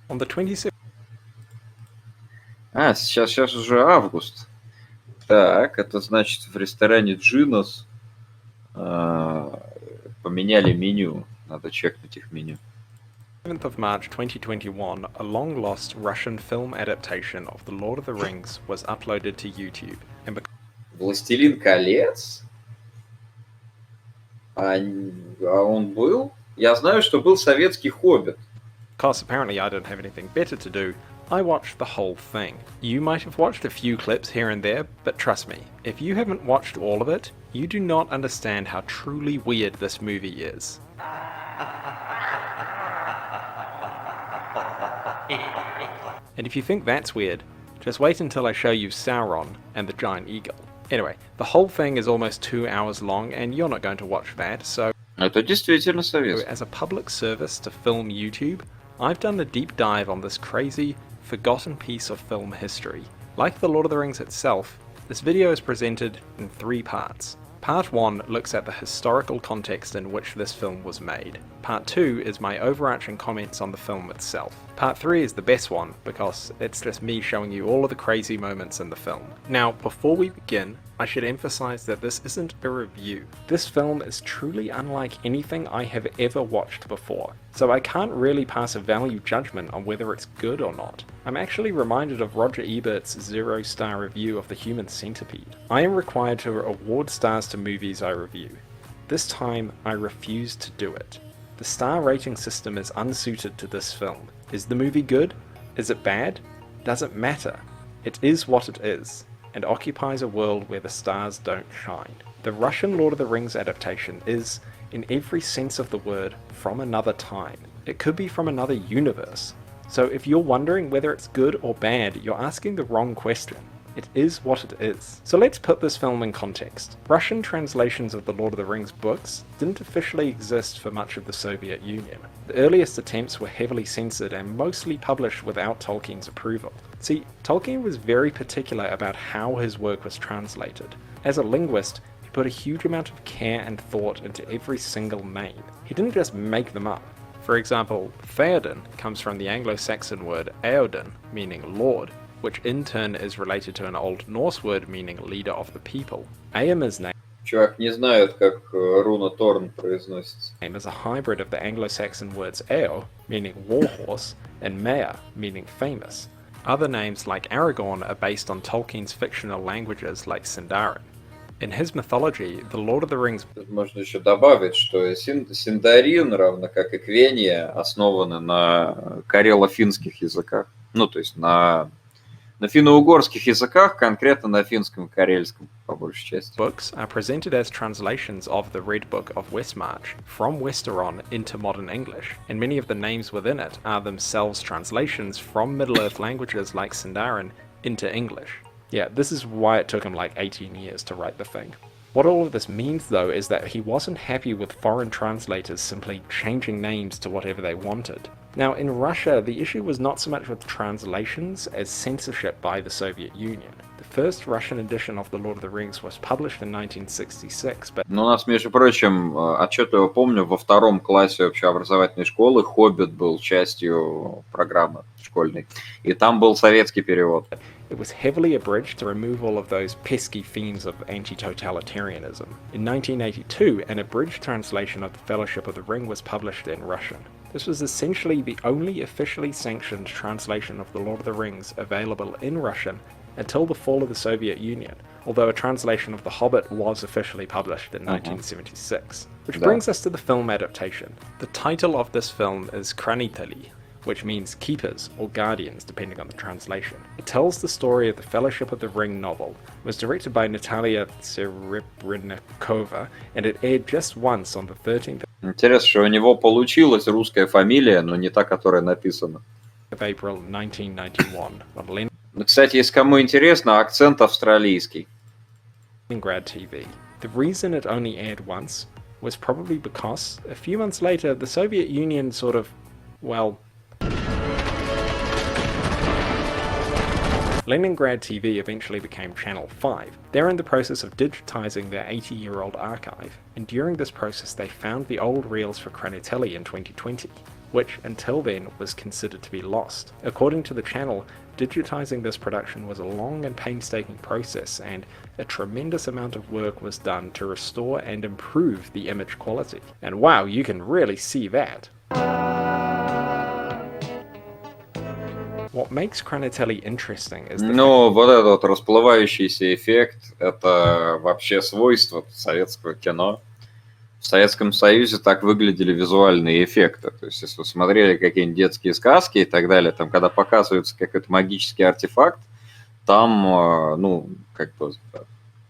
On the 26th Сейчас уже август. Так, это значит в ресторане Джинос поменяли меню. Надо чекнуть их меню. of March 2021, a long-lost Russian film adaptation of The Lord of the Rings was uploaded to YouTube, and Властелин колец? А он был? Я знаю, что был советский Хоббит. because apparently I didn't have anything better to do, I watched the whole thing. You might have watched a few clips here and there, but trust me, if you haven't watched all of it, you do not understand how truly weird this movie is. And if you think that's weird, just wait until I show you Sauron and the giant eagle. Anyway, the whole thing is almost 2 hours long, and you're not going to watch that, so Это действительно советский. as a public service to film YouTube, I've done a deep dive on this crazy, forgotten piece of film history. Like The Lord of the Rings itself, this video is presented in 3 parts. Part 1 looks at the historical context in which this film was made. Part 2 is my overarching comments on the film itself. Part 3 is the best one because it's just me showing you all of the crazy moments in the film. Now, before we begin, I should emphasize that this isn't a review. This film is truly unlike anything I have ever watched before, so I can't really pass a value judgment on whether it's good or not. I'm actually reminded of Roger Ebert's 0-star review of The Human Centipede. I am required to award stars to movies I review. This time, I refuse to do it. The star rating system is unsuited to this film. Is the movie good? Is it bad? Doesn't matter. It is what it is, and occupies a world where the stars don't shine. The Russian Lord of the Rings adaptation is, in every sense of the word, from another time. It could be from another universe. So if you're wondering whether it's good or bad, you're asking the wrong question. It is what it is. So let's put this film in context. Russian translations of the Lord of the Rings books didn't officially exist for much of the Soviet Union. The earliest attempts were heavily censored and mostly published without Tolkien's approval. See, Tolkien was very particular about how his work was translated. As a linguist, he put a huge amount of care and thought into every single name. He didn't just make them up. For example, Theoden comes from the Anglo-Saxon word Eodin, meaning lord, which in turn is related to an Old Norse word meaning leader of the people. Eomer's name Чувак не знает, как руна Торн произносится. is a hybrid of the Anglo-Saxon words Eo, meaning warhorse, and Mea, meaning famous. Other names like Aragorn are based on Tolkien's fictional languages like Sindarin. In his mythology, the Lord of the Rings Тут можно еще добавить, что Синдарин, равно как и Квения, основаны на карело-финских языках. Ну, то есть на финно-угорских языках, конкретно на финском и карельском, по большей части. books are presented as translations of the Red Book of Westmarch from Westeron into modern English, and many of the names within it are themselves translations from Middle-earth languages like Sindarin into English. Yeah, this is why it took him like 18 years to write the thing. What all of this means though is that he wasn't happy with foreign translators simply changing names to whatever they wanted. Now in Russia, the issue was not so much with translations as censorship by the Soviet Union. The first Russian edition of The Lord of the Rings was published in 1966, but Но у нас, между прочим, отчетливо помню, во 2 классе общеобразовательной школы «Хоббит» был частью программы школьной. И там был советский перевод. it was heavily abridged to remove all of those pesky themes of anti-totalitarianism. In 1982, an abridged translation of The Fellowship of the Ring was published in Russian. This was essentially the only officially sanctioned translation of The Lord of the Rings available in Russian until the fall of the Soviet Union, although a translation of The Hobbit was officially published in 1976. Which brings us to the film adaptation. The title of this film is Kranitali, which means keepers or guardians depending on the translation. It tells the story of the Fellowship of the Ring novel. It was directed by Natalia Serebrennikova, and it aired just once on the 13th Интересно, что у него получилась русская фамилия, но не та, которая написана. of April 1991 on Кстати, если кому интересно, акцент австралийский. Leningrad TV. The reason it only aired once was probably because, a few months later, the Soviet Union sort of, well, Leningrad TV eventually became Channel 5. They're in the process of digitizing their 80-year-old archive, and during this process they found the old reels for Kranitelli in 2020. which until then was considered to be lost. According to the channel, digitizing this production was a long and painstaking process, and a tremendous amount of work was done to restore and improve the image quality. And wow, you can really see that. What makes Cranatelli interesting is the Ну, вот этот вот расплывающийся эффект, это вообще свойство советского кино. В Советском Союзе так выглядели визуальные эффекты. То есть, если вы смотрели какие-нибудь детские сказки и так далее, там, когда показывается какой-то магический артефакт, там, ну, как бы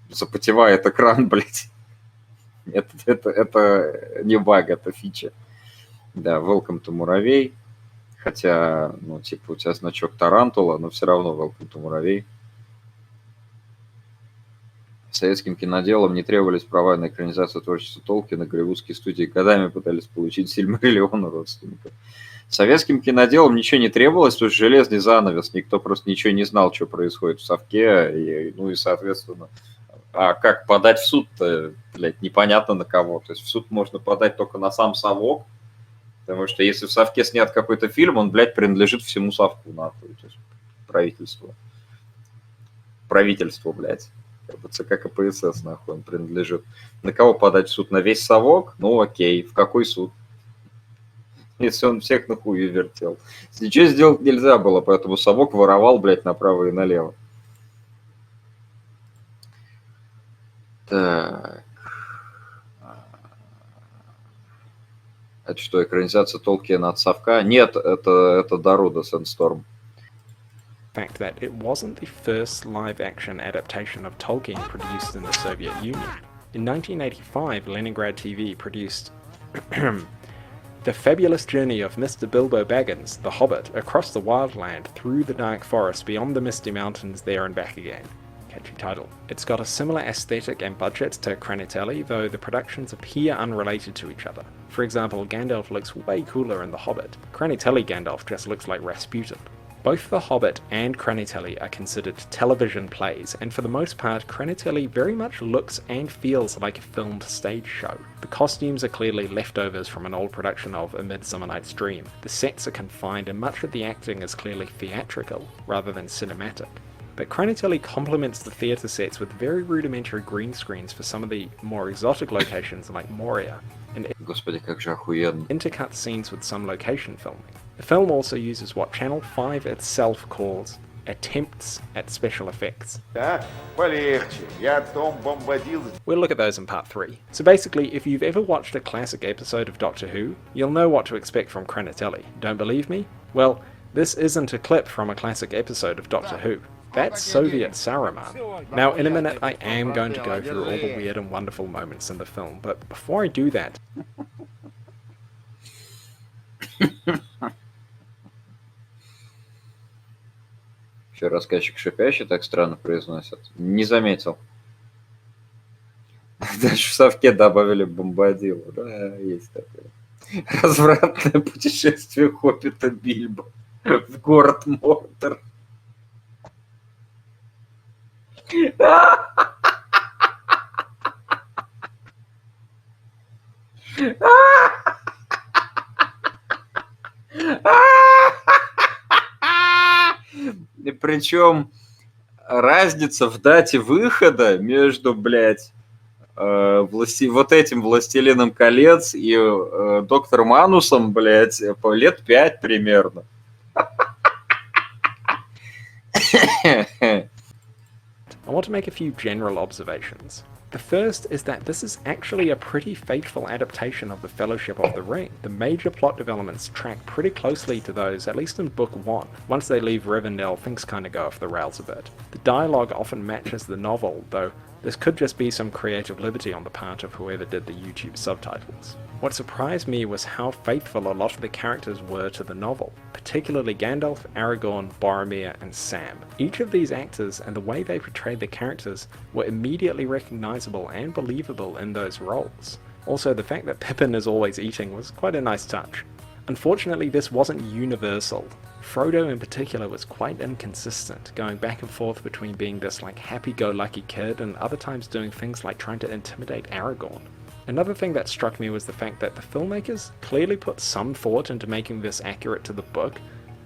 запотевает экран, блядь. Это не баг, это фича. Да, welcome to муравей. Хотя, ну, типа, у тебя значок тарантула, но все равно welcome to муравей. Советским киноделам не требовались права на экранизацию творчества Толкина, голливудские студии годами пытались получить Сильмариллион у родственников. Советским киноделам ничего не требовалось, то есть железный занавес, никто просто ничего не знал, что происходит в совке, и, ну и, соответственно, а как подать в суд-то, блядь, непонятно на кого. То есть в суд можно подать только на сам совок, потому что если в совке снят какой-то фильм, он, блядь, принадлежит всему совку, нахуй, то есть правительству. Правительству, блядь. ЦК КПСС, нахуй, он принадлежит. На кого подать в суд? На весь совок? Ну окей, в какой суд? Если он всех на хую вертел. Ничего сделать нельзя было, поэтому совок воровал, блядь, направо и налево. Так. Это что, экранизация Толкина от совка? Нет, это Даруда Sandstorm. fact that it wasn't the first live-action adaptation of Tolkien produced in the Soviet Union. In 1985, Leningrad TV produced The Fabulous Journey of Mr. Bilbo Baggins, the Hobbit, across the wildland, through the dark forest, beyond the misty mountains, there and back again. Catchy title. It's got a similar aesthetic and budget to Cranatelli, though the productions appear unrelated to each other. For example, Gandalf looks way cooler in The Hobbit. Cranatelli Gandalf just looks like Rasputin. Both The Hobbit and Cranatelli are considered television plays, and for the most part, Cranatelli very much looks and feels like a filmed stage show. The costumes are clearly leftovers from an old production of A Midsummer Night's Dream. The sets are confined, and much of the acting is clearly theatrical, rather than cinematic. But Cranatelli complements the theatre sets with very rudimentary green screens for some of the more exotic locations like Moria, and Господи, как же охуенно. intercut scenes with some location filming. The film also uses what Channel 5 itself calls attempts at special effects. We'll look at those in part 3. So basically, if you've ever watched a classic episode of Doctor Who, you'll know what to expect from Cranatelli. Don't believe me? Well, this isn't a clip from a classic episode of Doctor Who. That's Soviet Saruman. Now, in a minute, I am going to go through all the weird and wonderful moments in the film, but before I do that... Еще рассказчик шипящий так странно произносит. Не заметил. Дальше в совке добавили бомбадилу. Да, есть такое. Развратное путешествие хоббита Бильбо в город Мордор. И причем разница в дате выхода между, блядь, вот этим «Властелином колец» и «Доктором Анусом», блядь, по лет 5 примерно. I want to make a few general observations. The first is that this is actually a pretty faithful adaptation of the Fellowship of the Ring. The major plot developments track pretty closely to those, at least in Book 1. Once they leave Rivendell, things kinda go off the rails a bit. The dialogue often matches the novel, though this could just be some creative liberty on the part of whoever did the YouTube subtitles. What surprised me was how faithful a lot of the characters were to the novel, particularly Gandalf, Aragorn, Boromir, and Sam. Each of these actors and the way they portrayed the characters were immediately recognizable and believable in those roles. Also, the fact that Pippin is always eating was quite a nice touch. Unfortunately, this wasn't universal. Frodo in particular was quite inconsistent, going back and forth between being this like happy-go-lucky kid and other times doing things like trying to intimidate Aragorn. Another thing that struck me was the fact that the filmmakers clearly put some thought into making this accurate to the book,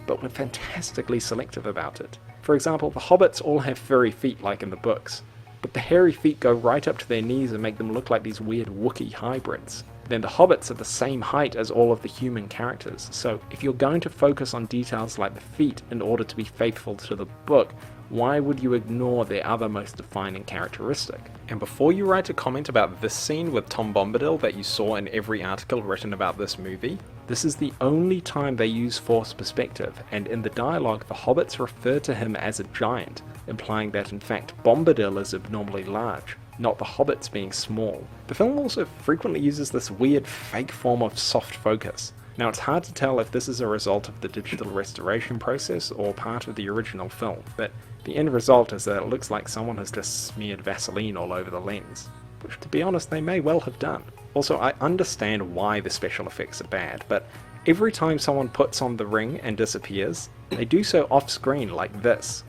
but were fantastically selective about it. For example, the hobbits all have furry feet like in the books, but the hairy feet go right up to their knees and make them look like these weird Wookiee hybrids. Then the hobbits are the same height as all of the human characters, so if you're going to focus on details like the feet in order to be faithful to the book, why would you ignore their other most defining characteristic? And before you write a comment about this scene with Tom Bombadil that you saw in every article written about this movie, this is the only time they use forced perspective, and in the dialogue the hobbits refer to him as a giant, implying that in fact Bombadil is abnormally large, not the hobbits being small. The film also frequently uses this weird fake form of soft focus. Now it's hard to tell if this is a result of the digital restoration process or part of the original film, but the end result is that it looks like someone has just smeared Vaseline all over the lens, which to be honest they may well have done. Also, I understand why the special effects are bad, but every time someone puts on the ring and disappears, they do so off screen like this.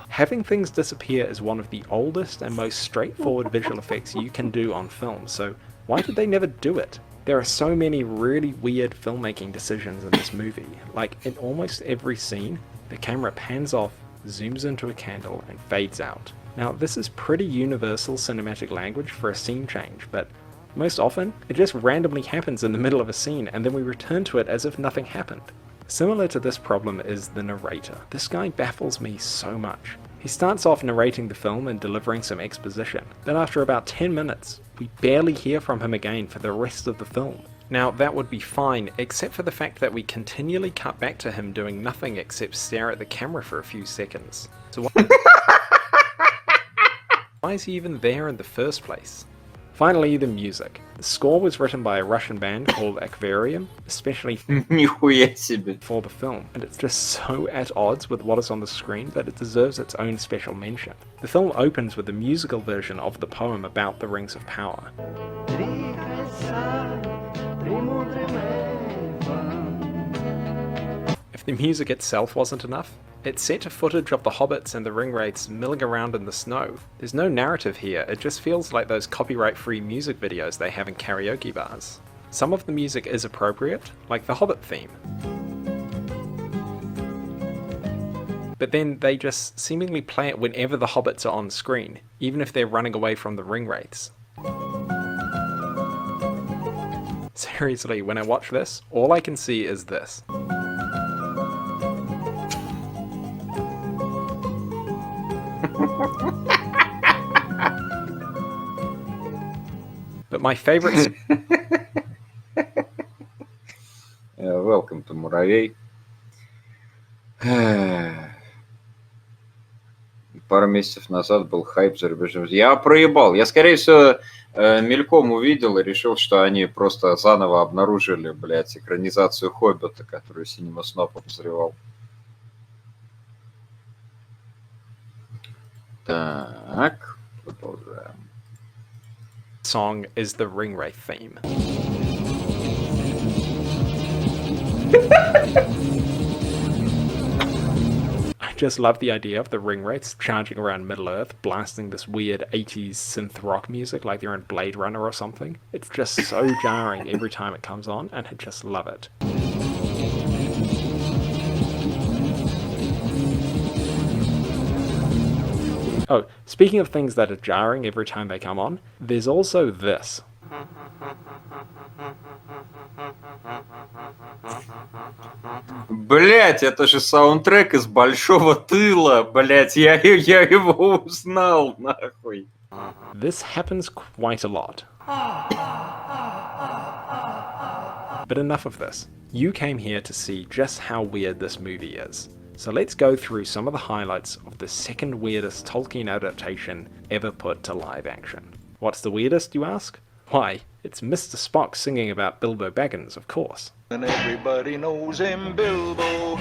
Having things disappear is one of the oldest and most straightforward visual effects you can do on film, so why did they never do it? There are so many really weird filmmaking decisions in this movie. Like, in almost every scene, the camera pans off, zooms into a candle, and fades out. Now, this is pretty universal cinematic language for a scene change, but most often, it just randomly happens in the middle of a scene, and then we return to it as if nothing happened. Similar to this problem is the narrator. This guy baffles me so much. He starts off narrating the film and delivering some exposition, then after about 10 minutes, we barely hear from him again for the rest of the film. Now that would be fine, except for the fact that we continually cut back to him doing nothing except stare at the camera for a few seconds. So why is he even there in the first place? Finally, the music. The score was written by a Russian band called Aquarium, especially Нихуя себе. for the film, and it's just so at odds with what is on the screen that it deserves its own special mention. The film opens with a musical version of the poem about the Rings of Power. If the music itself wasn't enough, it's set to footage of the hobbits and the ringwraiths milling around in the snow. There's no narrative here, it just feels like those copyright-free music videos they have in karaoke bars. Some of the music is appropriate, like the Hobbit theme. But then they just seemingly play it whenever the hobbits are on screen, even if they're running away from the ringwraiths. Seriously, when I watch this, all I can see is this. But my favorite... Welcome to Муравей. Пару месяцев назад был хайп за рубежом. Я проебал. Я, скорее всего, мельком увидел и решил, что они просто заново обнаружили, блядь, экранизацию Хоббита, которую Cinema Snob обозревал. Так, продолжаем. Song is the ringwraith theme. I just love the idea of the ringwraiths charging around Middle-earth, blasting this weird 80s synth rock music like they're in Blade Runner or something. It's just so jarring every time it comes on, and I just love it. Oh, speaking of things that are jarring every time they come on, there's also this. Блять, это же саундтрек из Большого Тыла, блять, я его узнал, нахуй. This happens quite a lot. But enough of this. You came here to see just how weird this movie is. So let's go through some of the highlights of the second weirdest Tolkien adaptation ever put to live action. What's the weirdest, you ask? Why, it's Mr. Spock singing about Bilbo Baggins, of course. And everybody knows him, Bilbo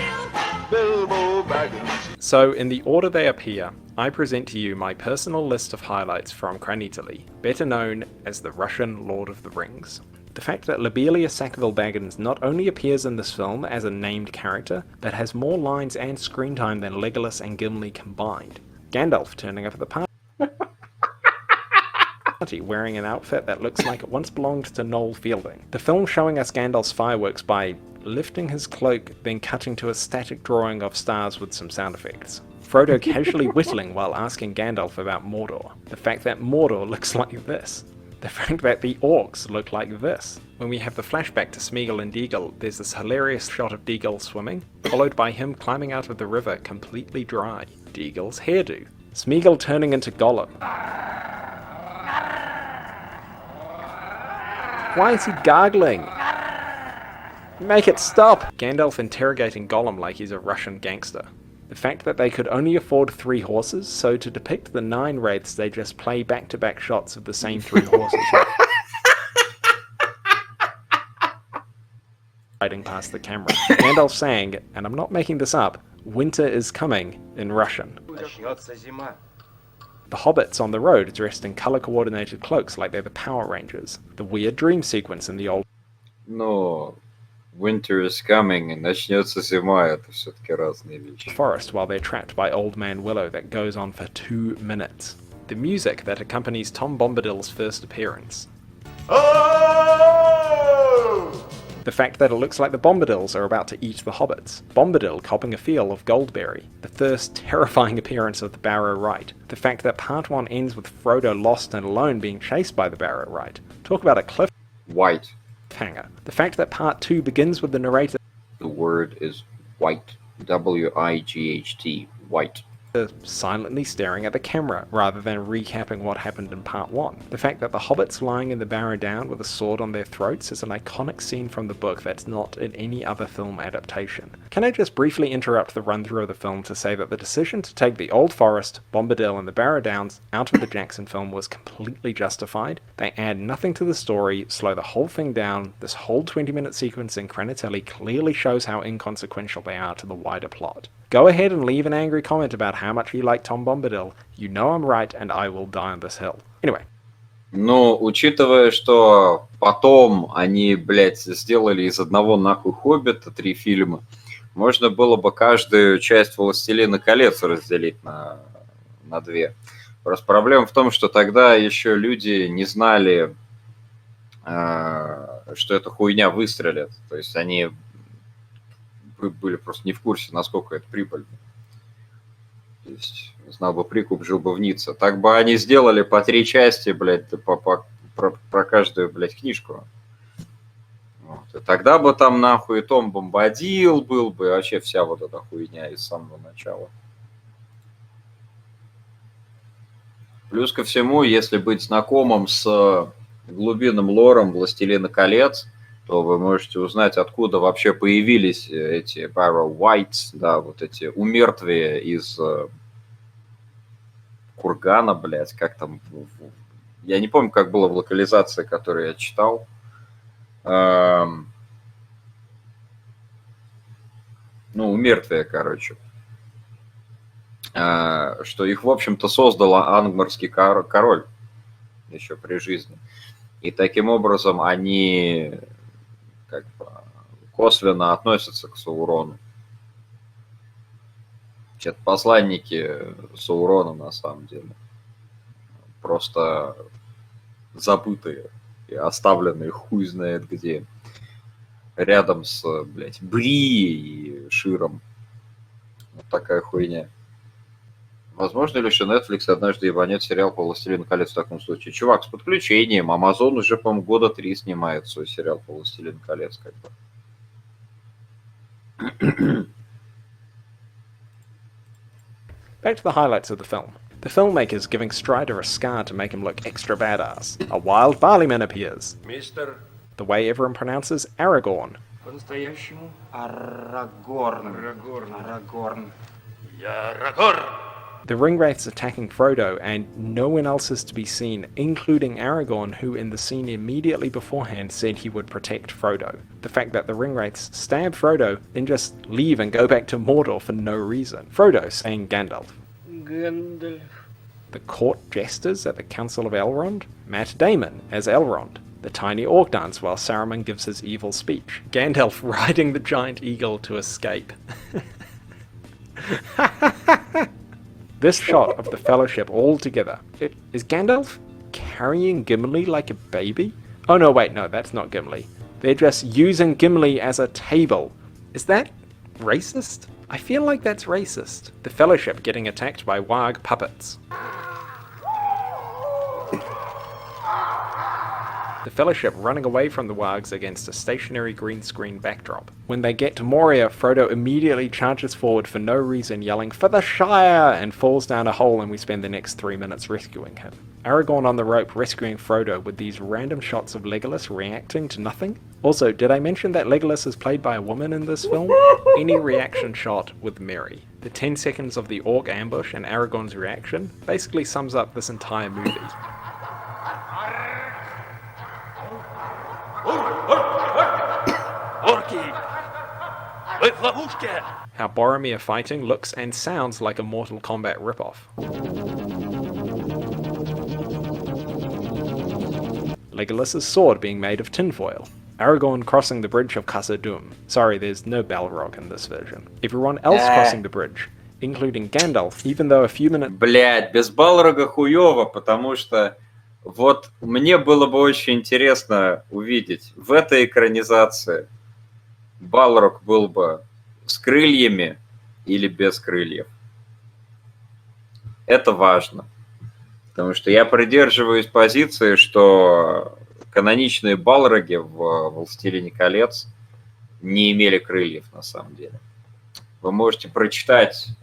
Baggins. So, in the order they appear, I present to you my personal list of highlights from Kranitali, better known as the Russian Lord of the Rings. The fact that Lobelia Sackville Baggins not only appears in this film as a named character, but has more lines and screen time than Legolas and Gimli combined. Gandalf turning up at the party wearing an outfit that looks like it once belonged to Noel Fielding. The film showing us Gandalf's fireworks by lifting his cloak, then cutting to a static drawing of stars with some sound effects. Frodo casually whittling while asking Gandalf about Mordor. The fact that Mordor looks like this. The fact that the orcs look like this. When we have the flashback to Smeagol and Deagol, there's this hilarious shot of Deagol swimming, followed by him climbing out of the river completely dry. Deagol's hairdo. Smeagol turning into Gollum. Why is he gargling? Make it stop! Gandalf interrogating Gollum like he's a Russian gangster. The fact that they could only afford 3 horses, so to depict the 9 wraiths they just play back-to-back shots of the same 3 horses riding past the camera. Gandalf saying, and I'm not making this up, "Winter is coming" in Russian. The hobbits on the road dressed in colour-coordinated cloaks like they're the Power Rangers. The weird dream sequence in the old Но winter is coming и начнется зима, это все-таки разные вещи. forest while they're trapped by Old Man Willow that goes on for 2 minutes. The music that accompanies Tom Bombadil's first appearance. The fact that it looks like the Bombadils are about to eat the hobbits. Bombadil copping a feel of Goldberry. The first terrifying appearance of the Barrow Right. The fact that part 1 ends with Frodo lost and alone being chased by the Barrow Right. Talk about a White. cliffhanger. The fact that part 2 begins with the narrator The word is white. W-I-G-H-T. White. silently staring at the camera, rather than recapping what happened in part 1. The fact that the hobbits lying in the Barrow Down with a sword on their throats is an iconic scene from the book that's not in any other film adaptation. Can I just briefly interrupt the run-through of the film to say that the decision to take the Old Forest, Bombadil and the Barrow Downs out of the Jackson film was completely justified? They add nothing to the story, slow the whole thing down. This whole 20-minute sequence in Cranatelli clearly shows how inconsequential they are to the wider plot. Go ahead and leave an angry comment about how much you like Tom Bombadil. You know I'm right, and I will die on this hill. Anyway. Но, учитывая, что потом они, блядь, сделали из одного нахуй Хоббита 3 фильма, можно было бы каждую часть Властелина колец разделить на 2. Просто проблема в том, что тогда еще люди не знали, что эта хуйня выстрелит. То есть они были просто не в курсе, насколько это прибыльно. То есть, знал бы прикуп, жил бы в Ницце. Так бы они сделали по 3 части, блядь, про каждую, блядь, книжку. Вот. И тогда бы там нахуй Том Бомбадил был бы, вообще вся вот эта хуйня из самого начала. Плюс ко всему, если быть знакомым с глубинным лором «Властелина колец», то вы можете узнать, откуда вообще появились эти Barrow Whites, да, вот эти умертвия из кургана, блядь, как там... Я не помню, как было в локализации, которую я читал. Ну, умертвия, короче. Что их, в общем-то, создал ангмарский король еще при жизни. И таким образом они... как бы косвенно относятся к Саурону. Это посланники Саурона на самом деле. Просто забытые и оставленные хуй знает где. Рядом с, блядь, Брией и Широм. Вот такая хуйня. Возможно ли, что Netflix однажды ебанет сериал по «Властелину колец» в таком случае? Чувак, с подключением. Amazon уже, по-моему, года 3 снимает свой сериал по «Властелину колец». Как бы. Back to the highlights of the film. The filmmakers giving Strider a scar to make him look extra badass. A wild barleyman appears. Мистер The way everyone pronounces Aragorn. По-настоящему Арагорн. Арагорн. Я Рагор. The Ringwraiths attacking Frodo, and no one else is to be seen, including Aragorn, who in the scene immediately beforehand said he would protect Frodo. The fact that the Ringwraiths stab Frodo, then just leave and go back to Mordor for no reason. Frodo saying Gandalf. Гэндальф. The court jesters at the Council of Elrond. Matt Damon as Elrond. The tiny orc dance while Saruman gives his evil speech. Gandalf riding the giant eagle to escape. This shot of the Fellowship all together. Is Gandalf carrying Gimli like a baby? Oh no, wait, no, that's not Gimli. They're just using Gimli as a table. Is that racist? I feel like that's racist. The Fellowship getting attacked by warg puppets. The Fellowship running away from the wargs against a stationary green screen backdrop. When they get to Moria, Frodo immediately charges forward for no reason, yelling, "For the Shire!" and falls down a hole, and we spend the next 3 minutes rescuing him. Aragorn on the rope rescuing Frodo with these random shots of Legolas reacting to nothing. Also, did I mention that Legolas is played by a woman in this film? Any reaction shot with Merry. The 10 seconds of the orc ambush and Aragorn's reaction basically sums up this entire movie. How Boromir fighting looks and sounds like a Mortal Kombat ripoff. Legolas's sword being made of tinfoil. Aragorn crossing the bridge of Khazad-dûm. Sorry, there's no Balrog in this version. Everyone else crossing the bridge, including Gandalf, even though a few minutes... Блядь, без Балрога хуёво, потому что вот мне было бы очень интересно увидеть в этой экранизации Балрог был бы с крыльями или без крыльев. Это важно. Потому что я придерживаюсь позиции, что каноничные Балроги в «Властелине колец» не имели крыльев на самом деле. Вы можете прочитать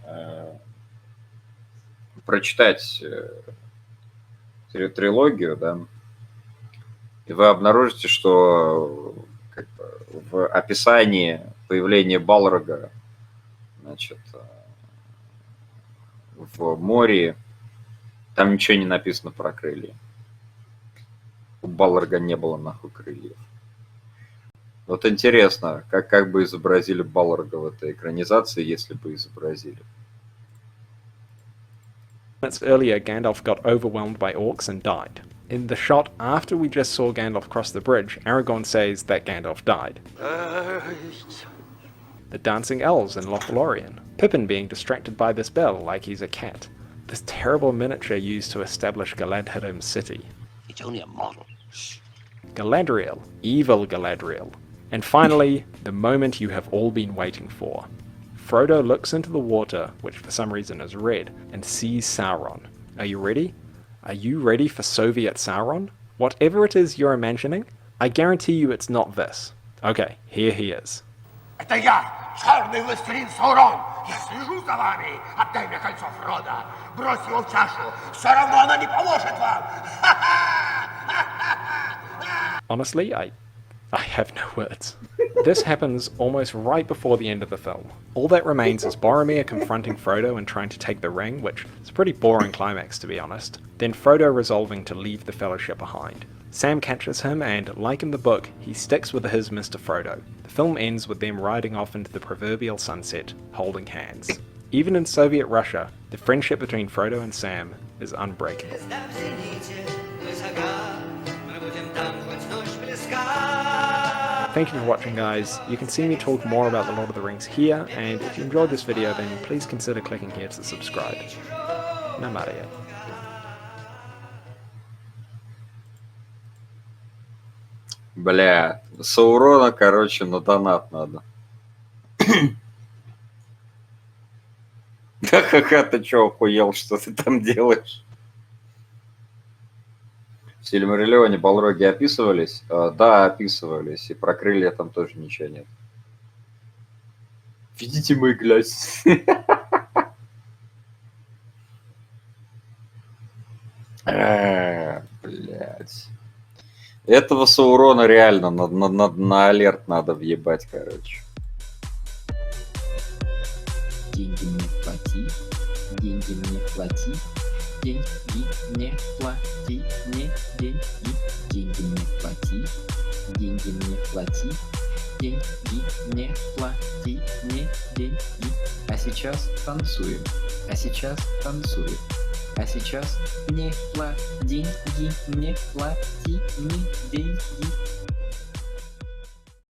трилогию, да, и вы обнаружите, что как бы, в описании появления Балрога, значит, в море, там ничего не написано про крылья. У Балрога не было нахуй крыльев. Вот интересно, как бы изобразили Балрога в этой экранизации, если бы изобразили. Minutes earlier, Gandalf got overwhelmed by orcs and died. In the shot after we just saw Gandalf cross the bridge, Aragorn says that Gandalf died. The dancing elves in Lothlorien. Pippin being distracted by this bell like he's a cat. This terrible miniature used to establish Galadhrim's city. It's only a model. Galadriel. Evil Galadriel. And finally, the moment you have all been waiting for. Frodo looks into the water, which for some reason is red, and sees Sauron. Are you ready? Are you ready for Soviet Sauron? Whatever it is you're imagining, I guarantee you it's not this. Okay, here he is. Это я, черный властелин Саурон. Я слежу за вами. Отдай мне кольцо Фродо. Брось его в чашу. Все равно оно не поможет вам. Honestly, I have no words. This happens almost right before the end of the film. All that remains is Boromir confronting Frodo and trying to take the ring, which is a pretty boring climax to be honest. Then Frodo resolving to leave the Fellowship behind. Sam catches him and, like in the book, he sticks with his Mr. Frodo. The film ends with them riding off into the proverbial sunset, holding hands. Even in Soviet Russia, the friendship between Frodo and Sam is unbreakable. Thank you for watching, guys. You can see me talk more about the Lord of the Rings here, and if you enjoyed this video then please consider clicking here to subscribe. Namaria. Бля, Саурона, короче, на донат надо. Ха-ха-ха, ты чё, охуел, что ты там делаешь? В Сильмариллионе Балроги описывались? Да, описывались. И про крылья там тоже ничего нет. Видите мой глаз? Блять. Этого Саурона реально на алерт надо въебать, короче. Деньги мне плати, деньги мне плати, деньги мне плати, мне деньги мне плати, деньги мне плати, деньги мне плати, мне деньги. А сейчас танцуем, А сейчас не плати деньги, не плати мне деньги.